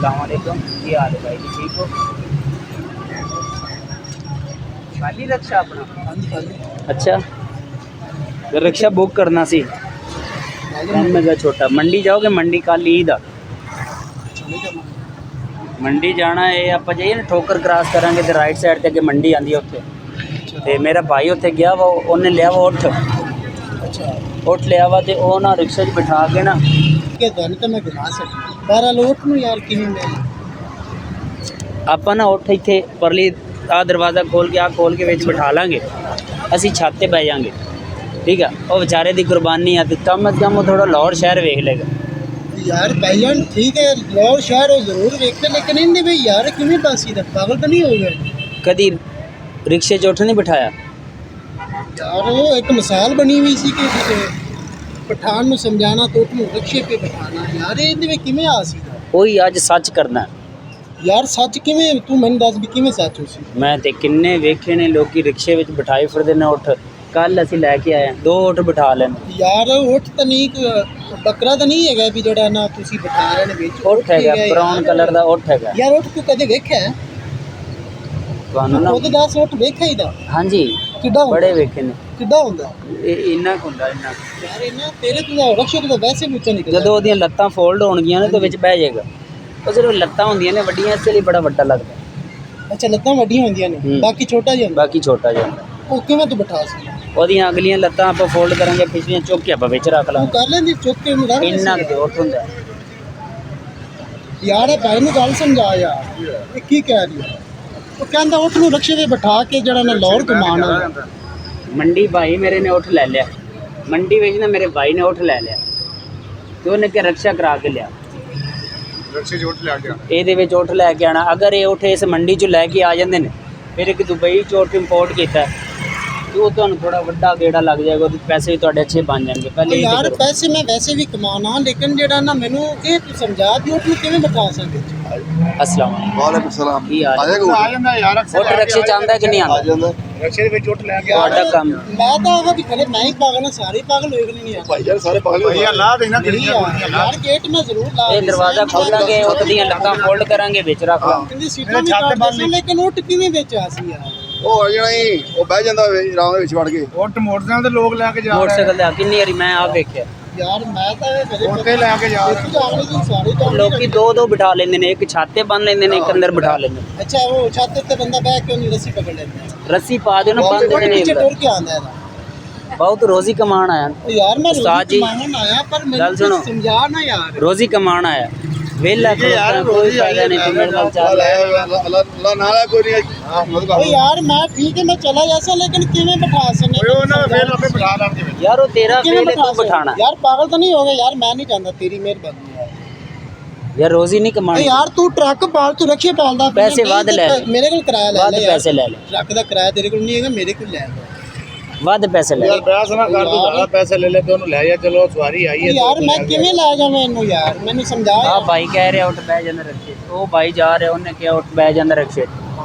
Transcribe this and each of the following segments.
अस्सलाम वालेकुम, की हाल है भाई जी, ठीक हो? खाली रक्षा अपना? अच्छा, तो रिक्शा बुक करना सी मैं क्या छोटा मंडी जाओगे? मंडी कल ईद आ मंडी जाना है आप जाइए ना ठोकर क्रॉस करांगे तो राइट साइड ते अगे मंडी आंदी है उत्थे ते मेरा भाई उत्थे गया वा उन्हें लिया वा उठ उठ लिया वा ते ओ ना रिक्शे 'च बिठा के ना के गल तो मैं घुमा सकता बारह लोट नूं यार किवें मैं ਆਪਾਂ ਨਾ ਉੱਠ ਇੱਥੇ ਪਰਲੀ ਆ ਦਰਵਾਜ਼ਾ ਖੋਲ ਕੇ ਵਿੱਚ ਬਿਠਾ ਲਾਂਗੇ ਅਸੀਂ ਛੱਤ ਤੇ ਬਹਿ ਜਾਾਂਗੇ ਠੀਕ ਆ ਉਹ ਵਿਚਾਰੇ ਦੀ ਕੁਰਬਾਨੀ ਆ ਤੇ ਕਮ ਅਜ਼ ਕਮ ਉਹ ਥੋੜਾ ਲਾਹੌਰ ਸ਼ਹਿਰ ਵੇਖ ਲੇਗਾ यार भाईजान ठीक है लाहौर शहर हो जरूर देखते लेकिन इनने भाई यार किवें बासी दा पागल तो नहीं हो गए कदी रिक्शे 'ਚ ਉੱਠ नहीं बिठाया यार वो एक मिसाल बनी हुई सी कि पठान नूं समझाना तो उसनूं रिक्शे पे बिठाना यार इहदे विच किवें आ सी ਉਹੀ ਅੱਜ ਸੱਚ ਕਰਨਾ यार सच किवें तू मैनूं दस भी किवें सच हो सी ਮੈਂ ਤੇ ਕਿੰਨੇ ਵੇਖੇ ਨੇ ਲੋਕੀ ਰਿਕਸ਼ੇ ਵਿੱਚ ਬਿਠਾਏ ਫਿਰਦੇ ਨੇ ਉੱਠ ਕੱਲ ਅਸੀਂ ਲੈ ਕੇ ਆਏ ਦੋ ਉੱਠ ਬਿਠਾ ਲੈਣ यार उठ तो नहीं बकरा तो नहीं है भी जड़ा ना तुसी बिठा रहे ने विच ਉੱਠ ਹੈਗਾ ਬਰਾਊਨ ਕਲਰ ਦਾ ਉੱਠ ਹੈਗਾ यार उठ तू कदे वेख्या है ਤੁਹਾਨੂੰ ਨਾ ਉਹਦੇ ਦਸ ਉੱਠ ਵੇਖਿਆ ਹੀ ਦਾ ਹਾਂਜੀ ਕਿੱਡਾ ਬੜੇ ਵੇਖੇ ਨੇ ਕਿੱਡਾ ਹੁੰਦਾ ਇਹ ਇੰਨਾ ਕੁ ਹੁੰਦਾ ਇੰਨਾ ਯਾਰ ਇਹਨਾਂ ਤੇਰੇ ਤੋਂ ਰਕਸ਼ੇ ਤੋਂ ਵੈਸੇ ਵੀ ਉੱਚਾ ਨਿਕਲਦਾ ਜਦੋਂ ਉਹਦੀਆਂ ਲੱਤਾਂ ਫੋਲਡ ਹੋਣਗੀਆਂ ਨੇ ਤੇ ਵਿੱਚ ਬਹਿ ਜਾਏਗਾ ਉਹ ਸਿਰਫ ਲੱਤਾਂ ਹੁੰਦੀਆਂ ਨੇ ਵੱਡੀਆਂ ਇਸ ਲਈ ਬੜਾ ਵੱਡਾ ਲੱਗਦਾ ਅੱਛਾ ਲੱਤਾਂ ਵੱਡੀਆਂ ਹੁੰਦੀਆਂ ਨੇ ਬਾਕੀ ਛੋਟਾ ਜਿਹਾ ਹੁੰਦਾ ਬਾਕੀ ਛੋਟਾ ਜਿਹਾ ਹੁੰਦਾ ਉਹ ਕਿਵੇਂ ਤੂੰ ਬਿਠਾ ਸੀ ਉਹਦੀਆਂ ਅਗਲੀਆਂ ਲੱਤਾਂ ਆਪਾਂ ਫੋਲਡ ਕਰਾਂਗੇ ਪਿਛਲੀਆਂ ਚੁੱਕ ਕੇ ਆਪਾਂ ਵਿੱਚ ਰੱਖ ਤੂੰ ਲਾਂਗੇ ਕਰ ਲੈਂਦੀ ਚੁੱਕ ਕੇ ਉਹਨੂੰ ਰੱਖ ਲੈ ਇੰਨਾ ਕੁ ਉੱਠ ਹੁੰਦਾ ਯਾਰ ਇਹ ਭਾਈ ਨੂੰ ਗੱਲ ਸਮਝਾ ਯਾਰ ਇਹ ਕੀ ਕਹਿ ਰਹੀ ਹੈ ਉਹ ਕਹਿੰਦਾ ਉੱਠ ਨੂੰ ਰਕਸ਼ੇ 'ਤੇ ਬਿਠਾ ਕੇ ਜਿਹੜਾ ਨਾ ਲਾਹੌਰ ਘੁਮਾਉਣਾ ਮੰਡੀ ਭਾਈ ਮੇਰੇ ਨੇ ਉੱਠ ਲੈ ਲਿਆ ਮੰਡੀ ਵਿੱਚ ਨਾ ਮੇਰੇ ਭਾਈ ਨੇ ਉੱਠ ਲੈ ਲਿਆ ਤੇ ਉਹਨੇ ਕਿ ਰਕਸ਼ਾ ਕਰਾ ਕੇ ਲਿਆ रक्शे च उठ ले आके ਇਹਦੇ ਵਿੱਚ ਉੱਠ ਲੈ ਕੇ ਆਣਾ ਅਗਰ ਇਹ ਉੱਠ ਇਸ ਮੰਡੀ 'ਚ ਲੈ ਕੇ ਆ ਜਾਂਦੇ ਨੇ ਫਿਰ ਇੱਕ ਦੁਬਈ 'ਚ ਉੱਠ ਇੰਪੋਰਟ ਕੀਤਾ ਤੇ ਉਹ ਤੁਹਾਨੂੰ ਥੋੜਾ ਵੱਡਾ ਗੇੜਾ ਲੱਗ ਜਾਏਗਾ ਉਹਦੇ ਪੈਸੇ ਵੀ ਤੁਹਾਡੇ ਅੱਛੇ ਬਣ ਜਾਣਗੇ ਪਹਿਲੇ ਇਹ यार ਕਰੋ। पैसे मैं वैसे भी कमाना लेकिन ਜਿਹੜਾ ਨਾ ਮੈਨੂੰ ਇਹ ਤੂੰ ਸਮਝਾ ਵੀ ਉੱਠ ਨੂੰ ਕਿਵੇਂ ਬਿਠਾ ਸਕਦੇ अस्सलाम वालेकुम वालेकुम सलाम ਕੀ ਹਾਲ ਹੈ? आ जांदा यार ਉੱਠ ਰਕਸ਼ੇ ਚ ਆਉਂਦਾ ਕਿ ਨਹੀਂ आ ਆਉਂਦਾ जांदा रक्शे दे विच उठ ले आके ਤੁਹਾਡਾ ਕੰਮ ਮੈਂ ਤਾਂ ਉਹ ਵੀ ਕਰੇ ਮੈਂ ਹੀ ਪਾਗਲ ਹਾਂ ਸਾਰੇ ਪਾਗਲ ਹੋਏ ਕਿ ਨਹੀਂ भाई यार सारे पागल भैया ला देना यार गेट में जरूर ला ਇਹ ਦਰਵਾਜ਼ਾ ਖੋਲਾਂਗੇ ਉੱਠ ਦੀਆਂ ਲੱਤਾਂ ਫੋਲਡ ਕਰਾਂਗੇ ਵਿੱਚ ਰੱਖ ਲਾਂਗੇ ਕਹਿੰਦੀ ਸੀਟਾਂ ਵੀ ਕੱਟ ਦੱਸੋ ਲੇਕਿਨ ਉੱਠ ਕਿਵੇਂ ਵਿੱਚ ਆ ਸੀ ਯਾਰ ਉਹ ਆ ਜਾਣਾ ਹੀ ਉਹ ਬਹਿ ਜਾਂਦਾ ਆਰਾਮ ਦੇ ਵਿੱਚ ਵੜ ਕੇ ਉੱਠ ਮੋਟਰਸਾਈਕਲ ਤੇ ਲੋਕ ਲੈ ਕੇ ਜਾ ਰਹੇ ਮੋਟਰਸਾਈਕਲ ਤੇ ਕਿੰਨੀ ਵਾਰੀ ਮੈਂ ਆਪ ਵੇਖਿਆ ਯਾਰ ਮੈਂ ਤਾਂ ਇਹ ਕਦੇ ਉੱਤੇ ਲੈ ਕੇ ਜਾ ਰਹੇ ਜਾਣੇ ਜੀ ਸਾਰੇ ਲੋਕੀ ਦੋ ਦੋ ਬਿਠਾ ਲੈਂਦੇ ਨੇ ਇੱਕ ਛਾਤੇ ਬੰਨ ਲੈਂਦੇ ਨੇ ਇੱਕ ਅੰਦਰ ਬਿਠਾ ਲੈਂਦੇ ਨੇ ਅੱਛਾ ਉਹ ਛੱਤ ਤੇ ਬੰਦਾ ਬਹਿ ਕੇ ਉਹਨੂੰ ਰੱਸੀ ਪਕੜ ਲੈਂਦਾ ਰੱਸੀ ਪਾ ਦਿਓ ਨਾ ਬੰਦ ਉਹਦੇ ਨੇ ਪਿੱਛੇ ਟੁਰ ਕੇ ਆਉਂਦਾ ਇਹਦਾ ਬਹੁਤ ਰੋਜ਼ੀ ਕਮਾਣ ਆਇਆ ਉਹ ਯਾਰ ਮੈਂ ਉਸਤਾਦ ਜੀ, ਰੋਜ਼ ਕਮਾਉਣ ਆਇਆ ਪਰ ਗੱਲ ਮੈਨੂੰ ਸੁਣੋ। ਕੁਛ ਸਮਝਾ ਨਾ ਯਾਰ ਰੋਜ਼ੀ ਕਮਾਣ ਆਇਆ ਵੇਲਾ ਕੋਈ ਫਾਇਦਾ ਨਹੀਂ ਕੋਈ ਨਾਲ ਚੱਲ ਅੱਲਾ ਨਾਲ ਕੋਈ ਨਹੀਂ ਉਹ ਯਾਰ ਮੈਂ ਠੀਕ ਹੈ ਮੈਂ ਚਲਾ ਜਾਸਾ ਲੇਕਿਨ ਕਿਵੇਂ ਬਿਠਾ ਸਕਨੇ ਓਏ ਉਹਨਾਂ ਦਾ ਫੇਰ ਆਪੇ ਬਿਠਾ ਲੈਣਗੇ ਵਿੱਚ ਯਾਰ ਉਹ ਤੇਰਾ ਕਿਵੇਂ ਫੇਲ ਹੈ ਬਿਠਾ ਤੂੰ ਬਿਠਾਣਾ ਯਾਰ ਪਾਗਲ ਤਾਂ ਨਹੀਂ ਹੋ ਗਿਆ ਯਾਰ ਮੈਂ ਨਹੀਂ ਚਾਹੁੰਦਾ ਤੇਰੀ ਮਿਹਰਬਾਨੀ ਯਾਰ ਯਾਰ ਰੋਜ਼ੀ ਨਹੀਂ ਕਮਾਣੀ ਯਾਰ ਤੂੰ ਟਰੱਕ ਪਾਲ ਤੂੰ ਰਕਸ਼ੇ ਪਾਲਦਾ ਫਿਰ ਪੈਸੇ ਵੱਧ ਲੈ ਲੈ। ਮੇਰੇ ਕੋਲ ਕਿਰਾਇਆ ਲੈ ਵੱਧ ਲੈ ਯਾਰ। ਪੈਸੇ ਲੈ ਲੈ ਟਰੱਕ ਦਾ ਕਿਰਾਇਆ ਤੇਰੇ ਕੋਲ ਨਹੀਂ ਹੈਗਾ ਮੇਰੇ ਕੋਲ ਲੈ ਲੈ ਵੱਧ ਪੈਸੇ ਲੈ ਯਾਰ ਬਹਿਸ ਨਾ ਕਰ ਤੂੰ ਜ਼ਿਆਦਾ ਪੈਸੇ ਲੈ ਲੈ ਤੇ ਉਹਨੂੰ ਲੈ ਜਾ ਚਲੋ ਸਵਾਰੀ ਆਈ ਹੈ ਯਾਰ ਮੈਂ ਕਿਵੇਂ ਲੈ ਜਾਵਾਂ ਇਹਨੂੰ ਯਾਰ ਮੈਨੂੰ ਸਮਝਾ ਆ ਯਾਰ। ਭਾਈ ਕਹਿ ਰਿਹਾ ਉੱਠ ਬਹਿ ਜਾਂਦਾ ਰਕਸ਼ੇ 'ਚ। ਉਹ ਭਾਈ ਜਾ ਰਿਹਾ ਉਹਨੇ ਕਿਹਾ ਉੱਠ ਬਹਿ ਜਾਂਦਾ ਰਕਸ਼ੇ 'ਚ।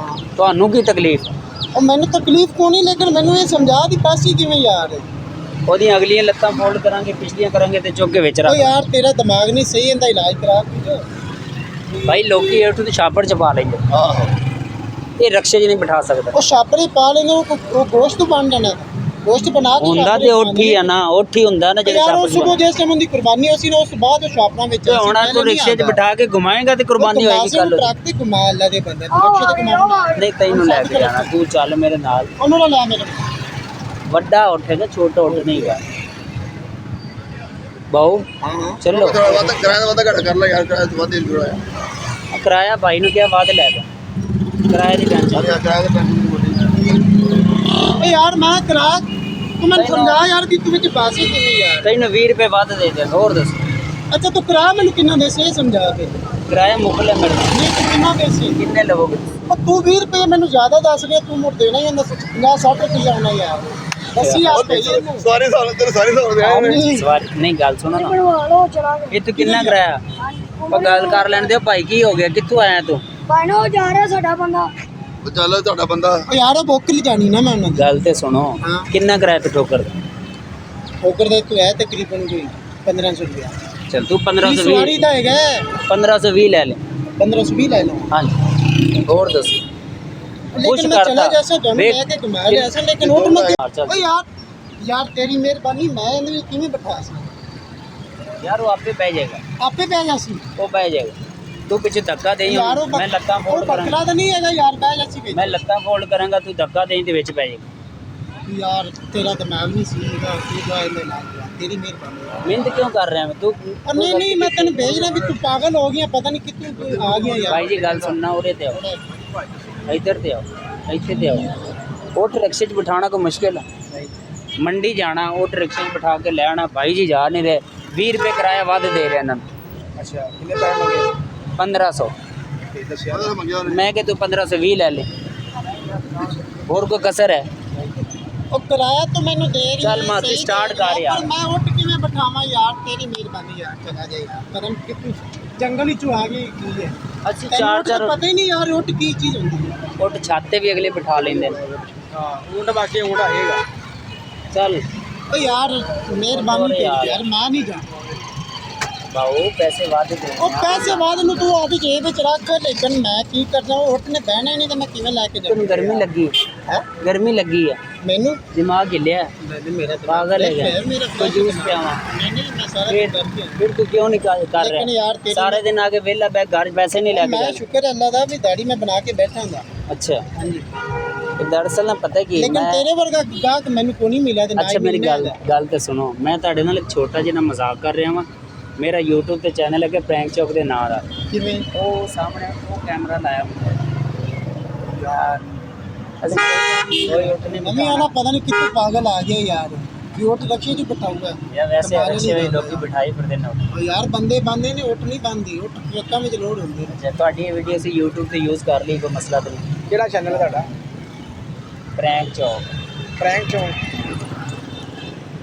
ਤੁਹਾਨੂੰ ਕੀ ਤਕਲੀਫ ਉਹ ਮੈਨੂੰ ਤਕਲੀਫ ਕੋਈ ਨਹੀਂ ਲੇਕਿਨ ਮੈਨੂੰ ਇਹ ਸਮਝਾ ਦੀ ਪਾਸੀ ਕਿਵੇਂ ਯਾਰ ਉਹਦੀਆਂ ਅਗਲੀਆਂ ਲੱਤਾਂ ਫੋਲਡ ਕਰਾਂਗੇ ਪਿਛਲੀਆਂ ਕਰਾਂਗੇ ਤੇ ਚੁੱਕ ਕੇ ਵਿੱਚ ਉਹ ਰੱਖ ਯਾਰ ਤੇਰਾ ਦਿਮਾਗ ਨਹੀਂ ਸਹੀ ਇਹਦਾ ਇਲਾਜ ਕਰਾ ਕੁਝ ਭਾਈ ਲੋਕੀ ਉੱਠ ਤੇ ਛਾਪੜ ਚ ਪਾ ਲੈਂਦੇ ਆਹੋ ਇਹ ਰਕਸ਼ੇ 'ਚ ਨਹੀਂ ਬਿਠਾ ਸਕਦਾ ਉਹ ਛਾਪਰੇ ਪਾ ਲੈਂਗੇ ਉਹ ਗੋਸ਼ਤ ਬਣ ਜਾਣਾ ਗੋਸ਼ਤ ਬਣਾ ਕੇ ਹੁੰਦਾ ਤੇ ਉੱਠੀ ਆ ਨਾ ਉੱਠੀ ਹੁੰਦਾ ਨਾ ਜਿਹੜੇ ਯਾਰ ਉਹ ਛਾਪੜ ਸੁਬਹ ਜਿਸ ਟਾਈਮ ਦੀ ਕੁਰਬਾਨੀ ਹੋਸੀ ਨਾ ਉਸ ਤੋਂ ਬਾਅਦ ਉਹ ਛਾਪਰਾਂ ਵਿੱਚ ਤੇ ਹੁਣ ਤੂੰ ਰਿਕਸ਼ੇ 'ਚ ਬਿਠਾ ਕੇ ਘੁਮਾਏਗਾ ਤੇ ਕੁਰਬਾਨੀ ਹੋਏਗੀ ਕੱਲ ਟਰੱਕ ਤੇ ਘੁਮਾ ਅੱਲਾ ਦੇ ਬੰਦੇ ਤੂੰ ਰਕਸ਼ੇ ਤੇ ਘੁਮਾ ਨਹੀਂ ਤੈਨੂੰ ਲੈ ਕੇ ਜਾਣਾ ਤੂੰ ਚੱਲ ਮੇਰੇ ਨਾਲ ਉਹਨੂੰ ਨਾ ਲੈ ਮੇਰੇ ਵੱਡਾ ਉੱਠੇਗਾ ਛੋਟਾ ਉੱਠ ਨਹੀਂ ਗਾ ਬਾਉ ਹਾਂ ਚਲੋ ਥੋੜਾ ਵੱਧ ਕਿਰਾਇਆ ਦਾ ਵੱਧ ਘੱਟ ਕਰ ਲੈ ਯਾਰ ਕਿਰਾਇਆ ਤੋਂ ਵੱਧ ਹੀ ਜੁੜਾਇਆ ਕਿਰਾਇਆ ਭਾਈ ਨੂੰ ਕਿਹਾ ਵੱਧ ਲੈ ਜਾ ਕਿਰਾਏ ਦੀ ਟੈਨਸ਼ਨ ਕਿਰਾਇਆ ਦਾ ਟੈਂਸ਼ਨ ਓ ਯਾਰ ਮੈਂ ਕਰਾ ਤੂੰ ਮੈਨੂੰ ਸਮਝਾ ਯਾਰ ਕਿ ਤੂੰ ਵਿੱਚ ਬਾਸੀ ਕਿਵੇਂ ਯਾਰ ਤੈਨੂੰ 20 ਰੁਪਏ ਵੱਧ ਦੇ ਦੇ ਹੋਰ ਦੱਸ ਅੱਛਾ ਤੂੰ ਕਰਾ ਮੈਨੂੰ ਕਿੰਨਾ ਦੇ ਸੇ ਸਮਝਾ ਕੇ ਕਿਰਾਇਆ ਮੁੱਕ ਲੈ ਮੇਰੇ ਨਹੀਂ ਤੂੰ ਕਿੰਨਾ ਪੈਸੇ ਕਿੰਨੇ ਲਵੋਗੇ ਉਹ ਤੂੰ 20 ਰੁਪਏ ਮੈਨੂੰ ਜ਼ਿਆਦਾ ਦੱਸ ਰਿਹਾ ਤੂੰ ਮੁੜ ਦੇਣਾ ਹੀ ਹੁੰਦਾ 50 60 ਰੁਪਏ ਆਉਣਾ ਯਾਰ ਦੱਸੀ ਆ ਪਈ ਇਹਨੂੰ ਸਾਰੀ ਸਾਲ ਤੇਰੇ ਸਾਰੀ ਸਾਲ ਦੇ ਆਏ ਨੇ ਨਹੀਂ ਸਵਾਰੀ ਨਹੀਂ ਗੱਲ ਸੁਣੋ ਨਾ ਬਣਵਾ ਲਓ ਚਲਾਂਗੇ ਇਹ ਤੂੰ ਕਿੰਨਾ ਕਿਰਾਇਆ ਆਪਾਂ ਗੱਲ ਕਰ ਲੈਣ ਦਿਓ ਭਾਈ ਕੀ ਹੋ ਗਿਆ ਕਿੱਥੋਂ ਆਇਆ ਤੂੰ ਭਾਈ ਨਾ ਉਹ ਜਾ ਰਿਹਾ ਸਾਡਾ ਬੰਦਾ ਉਹ ਚੱਲ ਤੁਹਾਡਾ ਬੰਦਾ ਉਹ ਯਾਰ ਉਹ ਬੁੱਕ ਲਈ ਜਾਣੀ ਨਾ ਮੈਂ ਉਹਨਾਂ ਦੀ ਗੱਲ ਤੇ ਸੁਣੋ ਹਾਂ। ਕਿੰਨਾ ਕਿਰਾਇਆ ਤੇ ਠੋਕਰ ਦਾ ਠੋਕਰ ਦੇ ਤੂੰ ਹੈ ਤਕਰੀਬਨ ਕੋਈ 1500 ਰੁਪਏ ਚਲ ਤੂੰ ਸਵਾਰੀ 1520 ਦਾ ਹੈਗਾ 1520 ਲੈ ਲੈ 1520 ਲੈ ਲਓ ਹਾਂਜੀ ਹੋਰ ਦੱਸੋ लेकिन मैं चला जैसे दोनों देख- लेके घुमा लिया ऐसा लेकिन ओट मत हाँ, चल। ओ यार तेरी मेहरबानी मैं ਇਹਦੇ ਵਿੱਚ ਕਿਵੇਂ ਬਿਠਾ ਸੀ यार वो आपे पै जाएगा ਆਪੇ ਪੈ ਜਾ ਸੀ वो पै जाएगा तू पीछे धक्का दें ਯਾਰ मैं लत्तां ਉਹ फोल्ड करांगा ਬੱਕਰਾ ਤਾਂ ਨਹੀਂ ਹੈਗਾ ਯਾਰ ਬਹਿ ਜਾ ਸੀ ਵਿੱਚ मैं लत्तां फोल्ड करांगा तू धक्का दें ते विच पै जाएगा ਯਾਰ ਤੇਰਾ ਦਿਮਾਗ ਨਹੀਂ ਸੀ ਇਹਦਾ ਤੂੰ ਜਾ ਇਹਦੇ ਨਾਲ ਜਾ। ਤੇਰੀ ਮਿਹਰਬਾਨੀ मिहनत क्यों कर रहे हैं तू ਨਹੀਂ ਨਹੀਂ ਮੈਂ ਤੈਨੂੰ ਭੇਜਣਾ ਵੀ ਤੂੰ ਪਾਗਲ ਹੋ ਗਿਆ ਪਤਾ ਨਹੀਂ ਕਿੱਥੋਂ ਤੂੰ ਆ ਗਿਆ ਯਾਰ भाई जी गल सुनना उरे ते आओ इधर ते आओ ਇੱਥੇ ਤੇ ਆਓ ਓਟ ਰਿਕਸ਼ੇ 'ਚ ਬਿਠਾਉਣਾ ਕੋਈ ਮੁਸ਼ਕਿਲ ਹੈ ਮੰਡੀ ਜਾਣਾ ਓਟ ਰਿਕਸ਼ੇ 'ਚ ਬਿਠਾ ਕੇ ਲੈ ਆਉਣਾ ਭਾਈ ਜੀ ਜਾ ਨਹੀਂ ਰਹੇ 20 ਰੁਪਏ ਕਿਰਾਇਆ ਵੱਧ ਦੇ ਰਹੇ ਇਹਨਾਂ ਨੂੰ ਅੱਛਾ ਕਿੰਨੇ ਪੈਸੇ ਮੰਗੇ 1500 ਤੇ ਦੱਸਿਆ ਉਹਦਾ ਮੰਗਿਆ ਉਹਨੇ ਮੈਂ ਕਿ ਤੂੰ 1520 ਲੈ ਲੈ ਹੋਰ ਕੋਈ ਕਸਰ ਹੈ ਉਹ ਕਿਰਾਇਆ ਤਾਂ ਮੈਨੂੰ ਦੇ ਰਹੀ ਚੱਲ ਹੈ, ਮਾਤੀ ਸਹੀ start ਦੇ ਰਹੀ ਕਰ ਹੈ, ਯਾਰ। ਪਰ ਮੈਂ ਉੱਠ ਕਿਵੇਂ ਬਿਠਾਵਾਂ ਯਾਰ ਤੇਰੀ ਮਿਹਰਬਾਨੀ ਯਾਰ ਚਲਾ ਜਾਏਗਾ ਪਰਮ ਕਿਤਨੀ ਜੰਗਲ ਵਿੱਚ ਆ ਗਈ ਕੀ ਹੈ ਅਸੀਂ ਤੈਨੂੰ ਚਾਰ ਉੱਠ ਤਾਂ ਚਾਰ ਪਤਾ ਹੀ ਨਹੀਂ ਯਾਰ ਉੱਠ ਕੀ ਚੀਜ਼ ਹੁੰਦੀ ਹੈ ਓਟ ਛੱਤ ਤੇ ਵੀ ਅਗਲੇ ਬਿਠਾ ਲੈਂਦੇ ਨੇ ਹਾਂ ਊਂਟ ਬਾਕੀ ਊਂਟ ਆਏਗਾ ਚੱਲ ਓ ਯਾਰ ਮਿਹਰਬਾਨੀ ਹੋਰ ਤੇਰੀ ਯਾਰ। ਯਾਰ ਮੈਂ ਨਹੀਂ ਜਾਣਾ ਬਾਉ ਪੈਸੇ ਵੱਧ ਦੇ ਉਹ ਪੈਸੇ ਬਾਅਦ ਨੂੰ ਤੂੰ ਆਪਦੀ ਜੇਬ ਵਿੱਚ ਰੱਖ ਲੇਕਿਨ ਮੈਂ ਕੀ ਕਰਦਾ ਉਹ ਉੱਠ ਨੇ ਬਹਿਣਾ ਹੀ ਨਹੀਂ ਤਾਂ ਮੈਂ ਕਿਵੇਂ ਲੈ ਕੇ ਤੈਨੂੰ ਜਾਵਾਂ ਗਰਮੀ ਲੱਗੀ ਹੈ ਗਰਮੀ ਲੱਗੀ ਹੈ ਮੈਨੂੰ ਦਿਮਾਗ ਹਿੱਲਿਆ ਮੇਰਾ ਪਾਗਲ ਹੈਗਾ ਮੇਰਾ ਕੋਈ ਜੂਸ ਪਿਆਵਾਂ ਨਹੀਂ ਨਹੀਂ ਮੈਂ ਸਾਰਾ ਫਿਰ ਕੁਝ ਕਰਕੇ ਫਿਰ ਤੂੰ ਕਿਉਂ ਨਹੀਂ ਕਰ ਲੇਕਿਨ ਰਿਹਾ ਯਾਰ ਤੇਰੀ ਸਾਰੇ ਦਿਨ ਆਕੇ ਵਿਹਲਾ ਬੈ ਘਰ ਪੈਸੇ ਨਹੀਂ ਲੈ ਕੇ ਮੈਂ ਜਾਣਾ ਸ਼ੁਕਰ ਹੈ ਅੱਲਾ ਦਾ ਵੀ ਦਾੜੀ ਮੈਂ ਬਣਾ ਕੇ ਬੈਠਾਂਗਾ ਅੱਛਾ ਹਾਂਜੀ ਤੇ ਦਰਅਸਲ ਨਾ ਪਤਾ ਕੀ ਲੇਕਿਨ ਮੈਂ ਤੇਰੇ ਵਰਗਾ ਗਾਹਕ ਮੈਨੂੰ ਕੋਈ ਨਹੀਂ ਮਿਲਿਆ ਤੇ ਨਾ ਅੱਛਾ ਹੀ ਮੇਰੀ ਮਿਲਣਾ ਗੱਲ ਹੈਗਾ। ਗੱਲ ਤੇ ਸੁਣੋ ਮੈਂ ਤੁਹਾਡੇ ਨਾਲ ਇੱਕ ਛੋਟਾ ਜਿਹਾ ਮਜ਼ਾਕ ਕਰ ਰਿਹਾ ਵਾਂ ਮੇਰਾ YouTube ਤੇ ਚੈਨਲ ਹੈ ਪ੍ਰੈਂਕ ਚੌਕ ਦੇ ਨਾਂ ਦਾ ਕਿਵੇਂ ਉਹ ਸਾਹਮਣੇ ਉਹ ਕੈਮਰਾ ਲਾਇਆ ਹੋਇਆ ਯਾਰ ਅਸੀਂ ਕੋਈ ਉੱਠ ਨਹੀਂ ਮੰਮੀ ਆਣਾ ਪਤਾ ਨਹੀਂ ਕਿੱਥੇ ਪਾਗਲ ਆ ਗਿਆ ਯਾਰ ਕਿ ਉੱਠ ਰਖੀ ਜੀ ਬਿਠਾਊਗਾ ਯਾਰ ਵੈਸੇ ਕਮਾਲ ਹੀ ਅੱਛੇ ਨਹੀਂ ਲੋਕੀ ਬਿਠਾਈ ਫਿਰਦੇ ਨੇ ਉਹ ਯਾਰ ਬੰਦੇ ਬੰਦੇ ਨੇ ਉੱਠ ਨਹੀਂ ਬੰਦੀ ਉੱਠ ਟਰੱਕਾਂ ਵਿੱਚ ਲੋਡ ਹੁੰਦੇ ਨੇ ਅੱਛਾ ਤੁਹਾਡੀ ਇਹ ਵੀਡੀਓ ਅਸੀਂ YouTube ਤੇ ਯੂਜ਼ ਕਰ ਲਈ ਕੋਈ ਮਸਲਾ ਤਾਂ ਨਹੀਂ ਕਿਹੜਾ ਚੈਨਲ ਹੈ ਤੁਹਾਡਾ ਪ੍ਰੈਂਕ ਚੌਕ ਪ੍ਰੈਂਕ ਚੋਂ